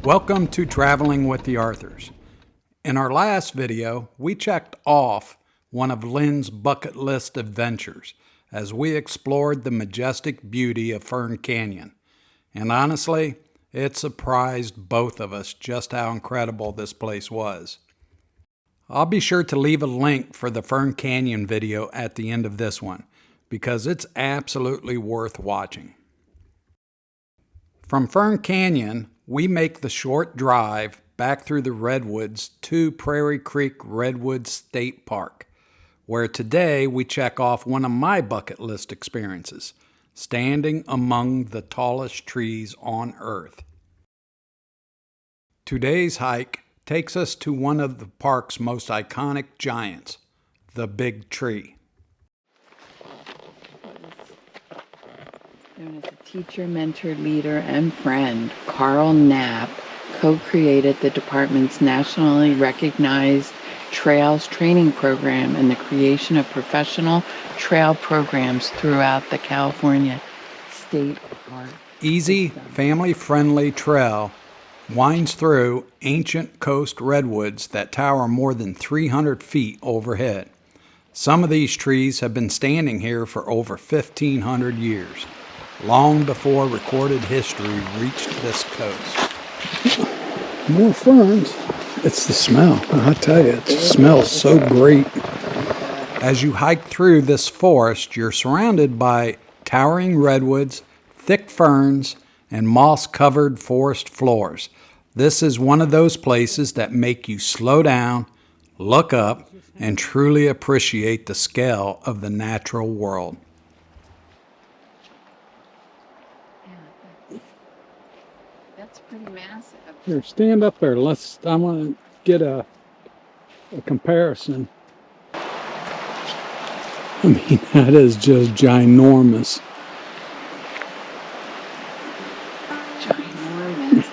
Welcome to Traveling with the Arthurs. In our last video, we checked off one of Lynn's bucket list adventures as we explored the majestic beauty of Fern Canyon. And honestly, it surprised both of us just how incredible this place was. I'll be sure to leave a link for the Fern Canyon video at the end of this one, because it's absolutely worth watching. From Fern Canyon, we make the short drive back through the Redwoods to Prairie Creek Redwood State Park, where today we check off one of my bucket list experiences, standing among the tallest trees on Earth. Today's hike takes us to one of the park's most iconic giants, the Big Tree. Known as a teacher, mentor, leader, and friend, Carl Knapp co-created the department's nationally recognized Trails Training Program and the creation of professional trail programs throughout the California State Park. Easy, family-friendly trail winds through ancient coast redwoods that tower more than 300 feet overhead. Some of these trees have been standing here for over 1,500 years, long before recorded history reached this coast. More ferns. It's the smell. I tell you, it smells so great. As you hike through this forest, you're surrounded by towering redwoods, thick ferns, and moss-covered forest floors. This is one of those places that make you slow down, look up, and truly appreciate the scale of the natural world. That's pretty massive. Here, stand up there. I want to get a comparison. I mean, that is just ginormous. Ginormous.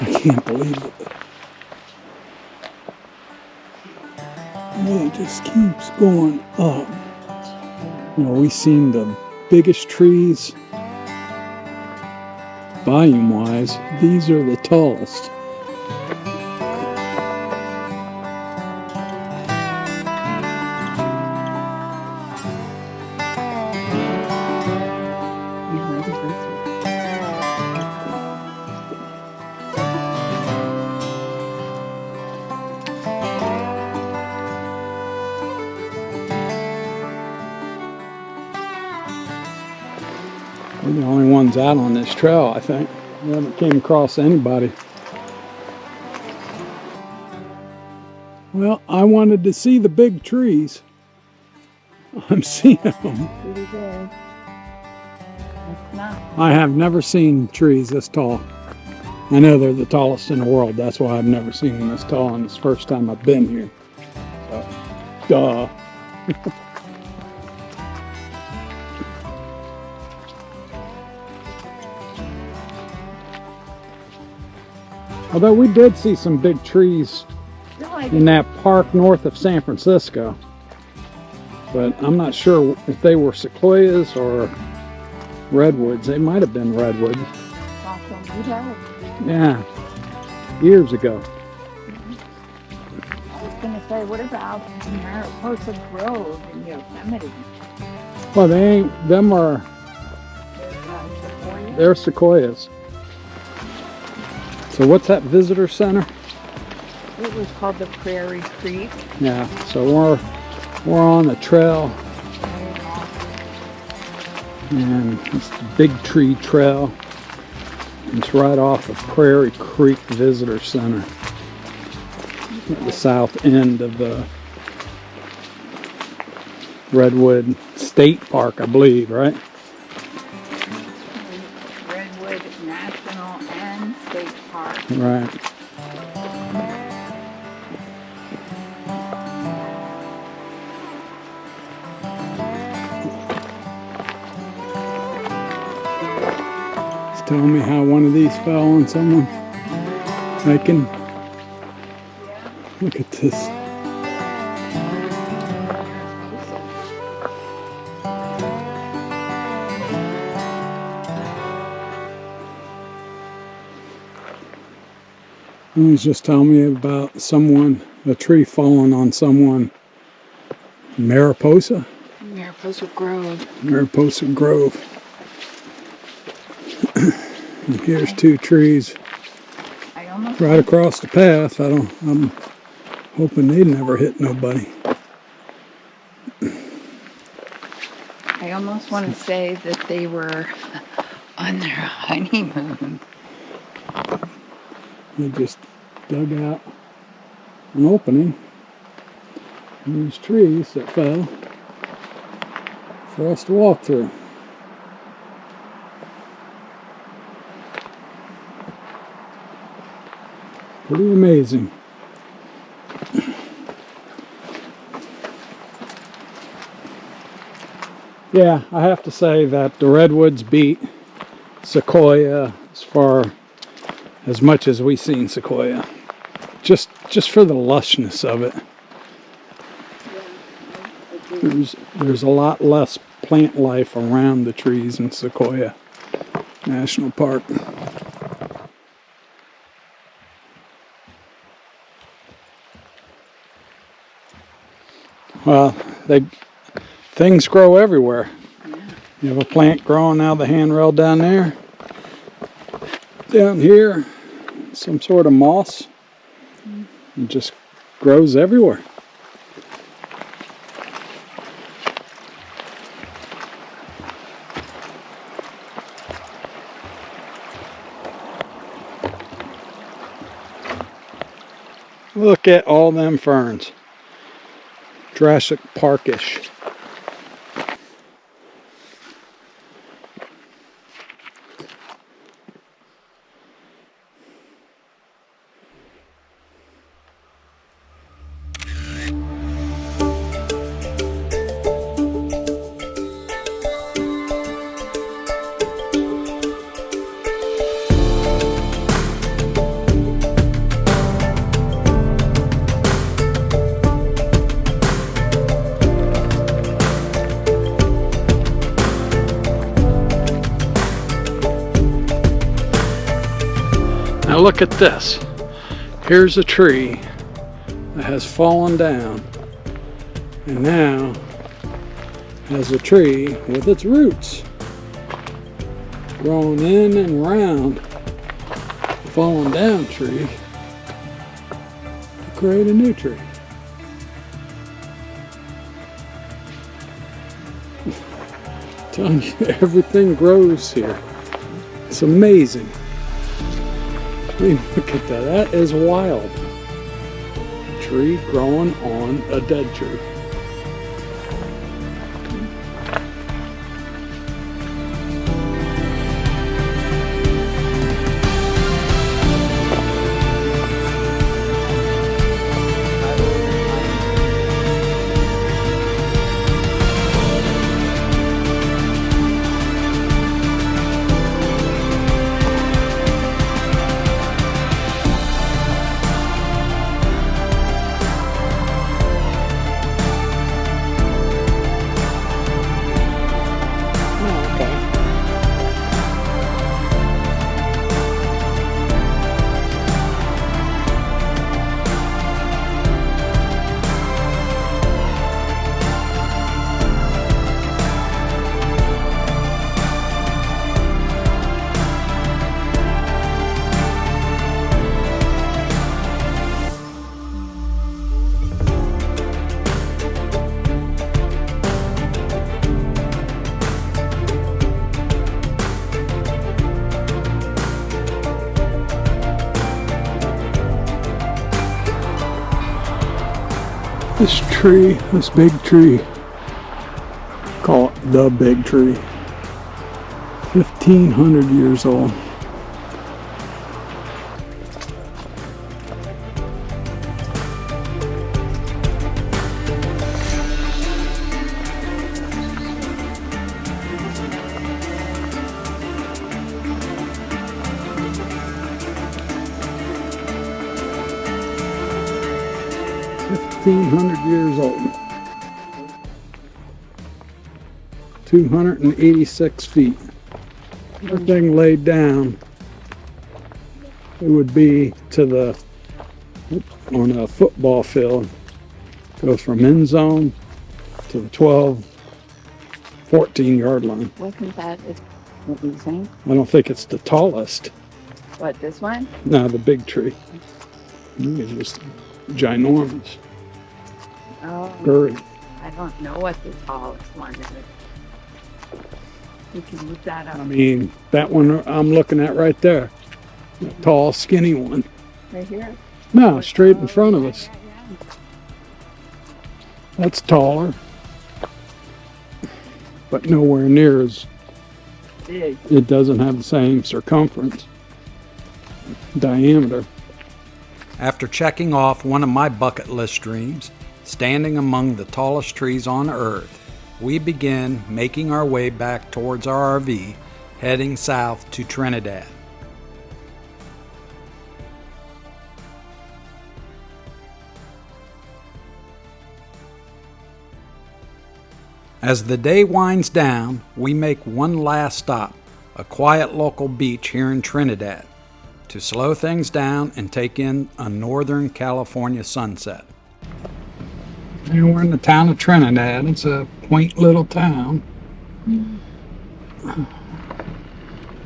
I can't believe it. It just keeps going up. You know, we've seen the biggest trees, volume-wise. These are the tallest. We're the only ones out on this trail, I think. We haven't came across anybody. Well, I wanted to see the big trees. I'm seeing them. Pretty good. It's not. I have never seen trees this tall. I know they're the tallest in the world. That's why I've never seen them this tall, and it's the first time I've been here. So, duh. Although we did see some big trees in that park north of San Francisco. But I'm not sure if they were sequoias or redwoods. They might have been redwoods. Yeah, years ago. I was going to say, what about Mariposa Grove in Yosemite? Well, they ain't, them are, they're sequoias. So what's that visitor center? It was called the Prairie Creek. Yeah, so we're on the trail. And it's the Big Tree Trail. It's right off of Prairie Creek Visitor Center. At the south end of the Redwood State Park, I believe, right? Redwood National and State Park. Right. tell me how one of these fell on someone? I can look at this. He was just telling me about someone, a tree falling on someone. Mariposa? Mariposa Grove. Mariposa Grove. And here's two trees right across the path. I'm hoping they never hit nobody. I almost want to say that they were on their honeymoon. They just dug out an opening in these trees that fell for us to walk through. Pretty amazing. Yeah, I have to say that the Redwoods beat Sequoia as much as we've seen Sequoia. Just for the lushness of it. There's a lot less plant life around the trees in Sequoia National Park. Well, things grow everywhere. Yeah. You have a plant growing out of the handrail down there. Down here, some sort of moss. It just grows everywhere. Look at all them ferns. Jurassic Parkish. Now look at this. Here's a tree that has fallen down and now has a tree with its roots growing in and around the fallen down tree to create a new tree. I'm telling you, everything grows here. It's amazing. I mean, look at that. That is wild. A tree growing on a dead tree. This big tree, call it the big tree, 1,500 years old. 1,600 years old. 286 feet. Everything laid down, it would be to the, on a football field, goes from end zone to the 12, 14 yard line. Wasn't that what you saying? I don't think it's the tallest. What, this one? No, the big tree. It's just ginormous. Oh, Girth. I don't know what the tallest one is. You can look that up. I mean, that one I'm looking at right there. The tall, skinny one. Right here? No, straight in front of us. That's taller. But nowhere near as Big. it doesn't have the same circumference, diameter. After checking off one of my bucket list dreams, standing among the tallest trees on Earth, we begin making our way back towards our RV, heading south to Trinidad. As the day winds down, we make one last stop, a quiet local beach here in Trinidad, to slow things down and take in a Northern California sunset. And we're in the town of Trinidad. It's a quaint little town.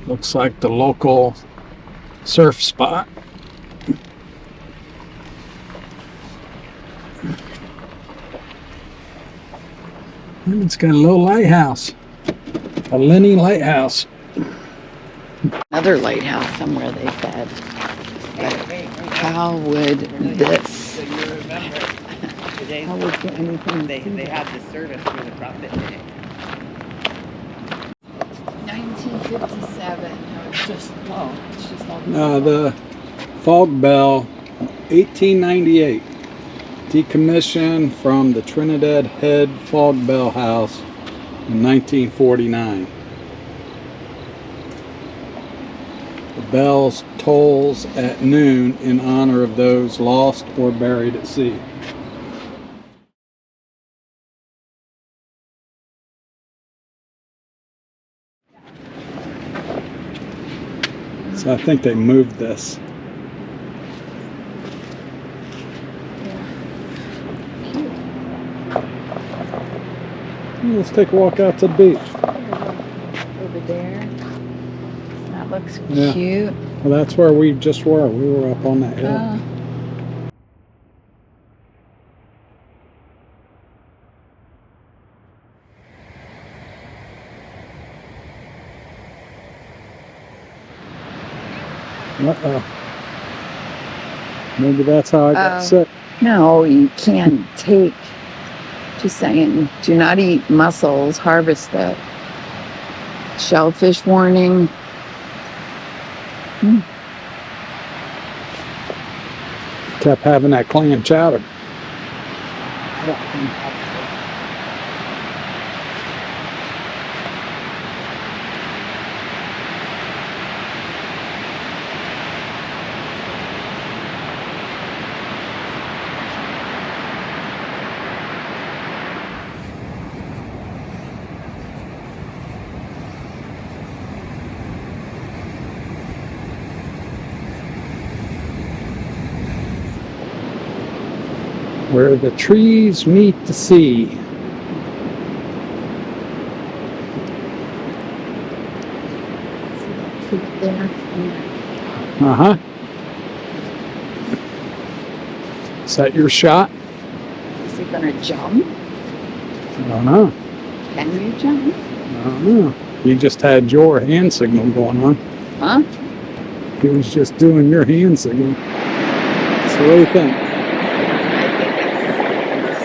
Looks like the local surf spot. And it's got a little lighthouse, a Lenny lighthouse. Another lighthouse somewhere, they said. But how would this? So you remember the days How would anything they had the service through the Prophet Day. 1957. No, it's just all. The fog bell, 1898. Decommissioned from the Trinidad Head Fog Bell House in 1949. The bells tolls at noon in honor of those lost or buried at sea. So I think they moved this. Let's take a walk out to the beach. Over there. That looks Yeah. cute. Well, that's where we just were. We were up on that hill. Uh-oh. Maybe that's how I got sick. No, you can't take. Just saying, do not eat mussels, harvest it. Shellfish warning. Kept having that clam chowder. Where the trees meet the sea. There. Uh-huh. Is that your shot? Is he gonna jump? I don't know. Can you jump? I don't know. You just had your hand signal going on. Huh? He was just doing your hand signal. So what do you think?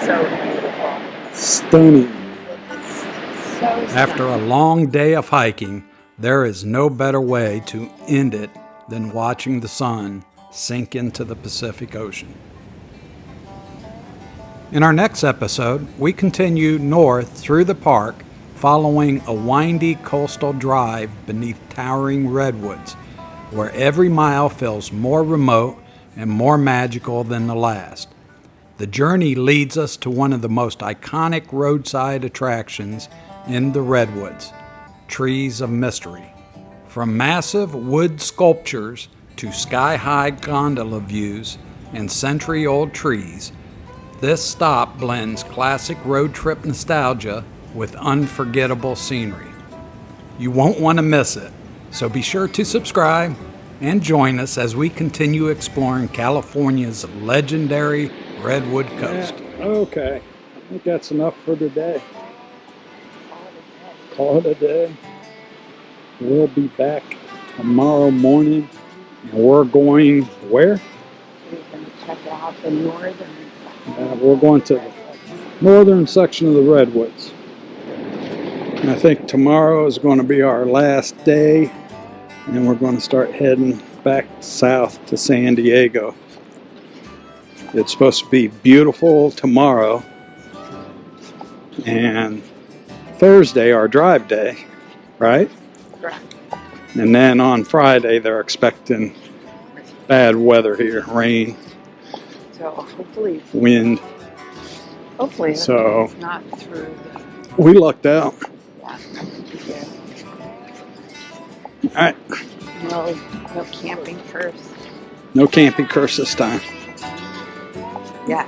So beautiful. Stunning. So After a long day of hiking, there is no better way to end it than watching the sun sink into the Pacific Ocean. In our next episode, we continue north through the park, following a windy coastal drive beneath towering redwoods, where every mile feels more remote and more magical than the last. The journey leads us to one of the most iconic roadside attractions in the Redwoods, Trees of Mystery. From massive wood sculptures to sky-high gondola views and century-old trees, this stop blends classic road trip nostalgia with unforgettable scenery. You won't want to miss it, so be sure to subscribe and join us as we continue exploring California's legendary Redwood Coast. Yeah, okay, I think that's enough for today. Call it a day. We'll be back tomorrow morning, and we're going where? We're going to check out the northern section. We're going to the northern section of the Redwoods. And I think tomorrow is going to be our last day, and we're going to start heading back south to San Diego. It's supposed to be beautiful tomorrow, and Thursday our drive day, right? Correct. And then on Friday they're expecting bad weather here, rain, So hopefully wind. So it's not through the, We lucked out. yeah, that would be good. All right, No camping first. no camping curse this time. Yeah.